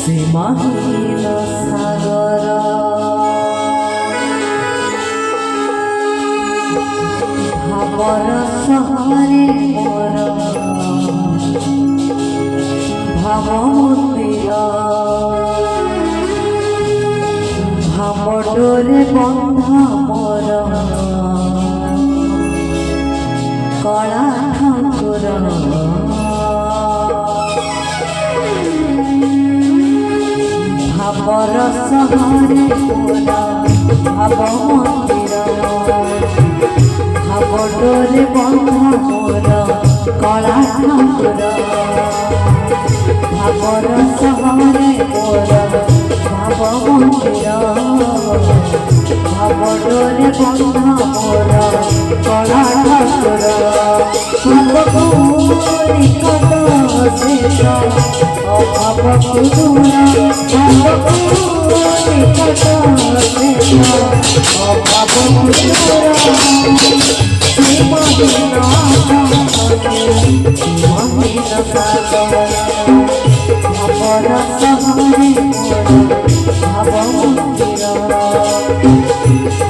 সীমাহীন সাগর ভাবর সহরে মোর ভাব মন্দির ভাব ডোরে বন্ধা মোর কলা ঠাকুর ভাবর সহরে মোর ভাব মন্দির ভাব ডোরে বন্ধা মোর কলা ঠাকুর ভাবর সহরে মোর ভাব মন্দির ভাব ডোরে বন্ধা মোর কলা ঠাকুর ভাবকু নিকট শেষ অভাব কুদুরা ভাবকু নিকট শেষ অভাব কুদুরা সীমাহীন সাগর ভাবর সহরে মোর ভাব মন্দির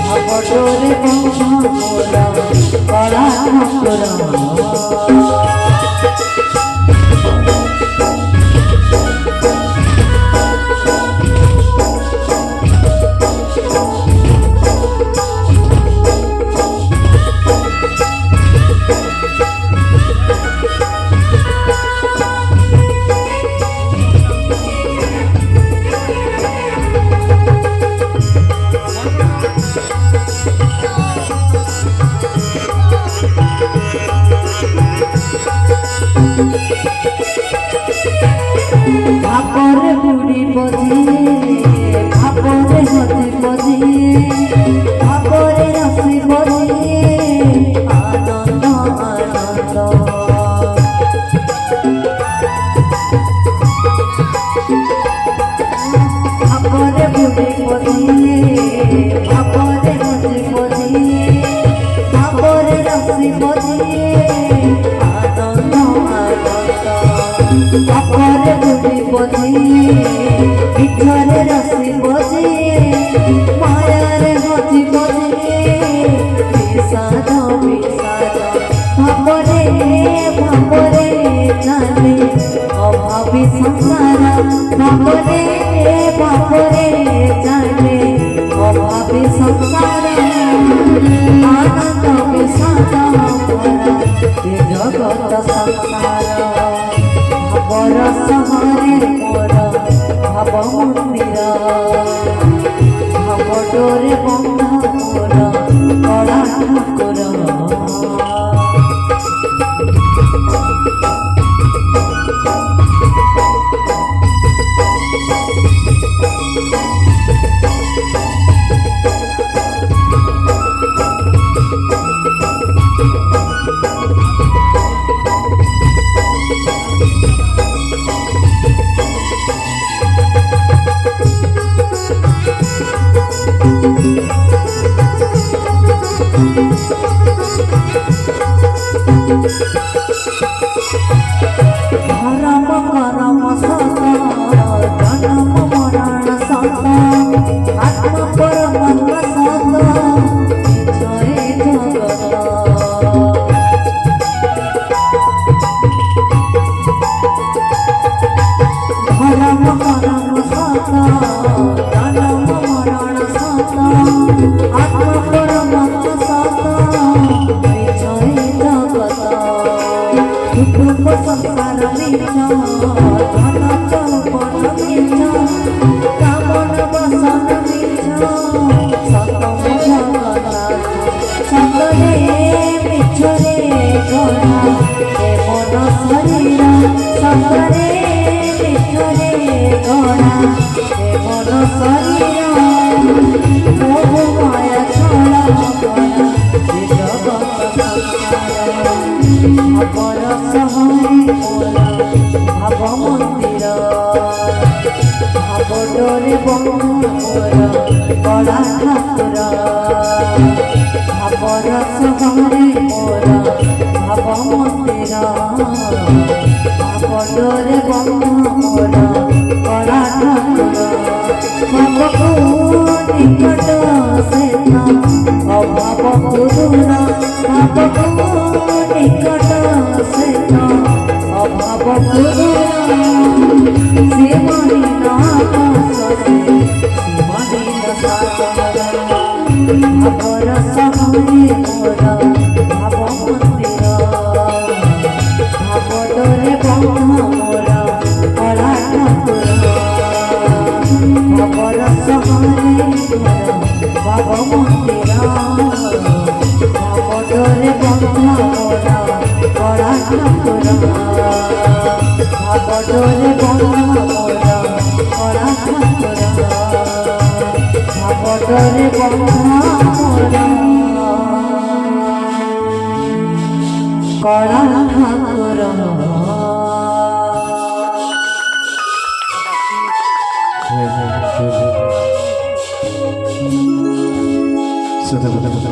ভাব ডোরে বন্ধা মোর কলা ঠাকুর ভাপরে বুড়ি বজিয়ে ভাপরে হতে বজিয়ে ভাপরে রসি বজিয়ে আনন্দ আনন্দ ভাপরে বুড়ি বজিয়ে ভাপরে হতে বজিয়ে ভাপরে রসি বজিয়ে আনন্দ আনন্দ ভাপরে বুড়ি বজিয়ে ভিতরে রসি বজিয়ে মায়ারে হতি বজিয়ে বিষাদ বিষাদ ভাপরে ভাপরে জানে অভাবী সংসার ভাপরে ভাপরে জানে অভাবী সংসার আনন্দ বিষাদ ভরা জগৎ সংসার ভাবর সহরে মোর ভাব মন্দির ভাব ডোরে বন্ধা মোর কলা ঠাকুর ধরম করম সত জনম মরণ সত আত্ম পরমাত্ম সত জয় জগত ধরম করম সত জনম মরণ সত আত্ম পরমাত্ম সত সঙ্গরে মিছরে গড়া এ মন শরীর সঙ্গরে মিছরে গড়া এ মন শরীর মোহ মায়া ছড়া করা এ জগৎ সংসার ভাবর সহরে মোরা ভাব মন্দির ভাব ডোরে মোরা কড়া ঠাকুর ভাবর সহরে মোরা ভাব মন্দির ভাব ডোরে মোরা কড়া ঠাকুর ভাবকু নিকট সেন অভাব দূর ভাবকু নিকট সেন অভাব দূর শিবনী নাথ শিবনী ভাবর সহরে মোরা ভাব মন্দির ভাব ডোরে মোরা কড়া ঠাকুর ভাবর সহরে মোরা ভাব মন্দির ভাব ডোরে মোরা কড়া ঠাকুর ভাব ডোরে মোরা কড়া ঠাকুর ভাব ডোরে মোরা কড়া ঠাকুর Sudah betul-betul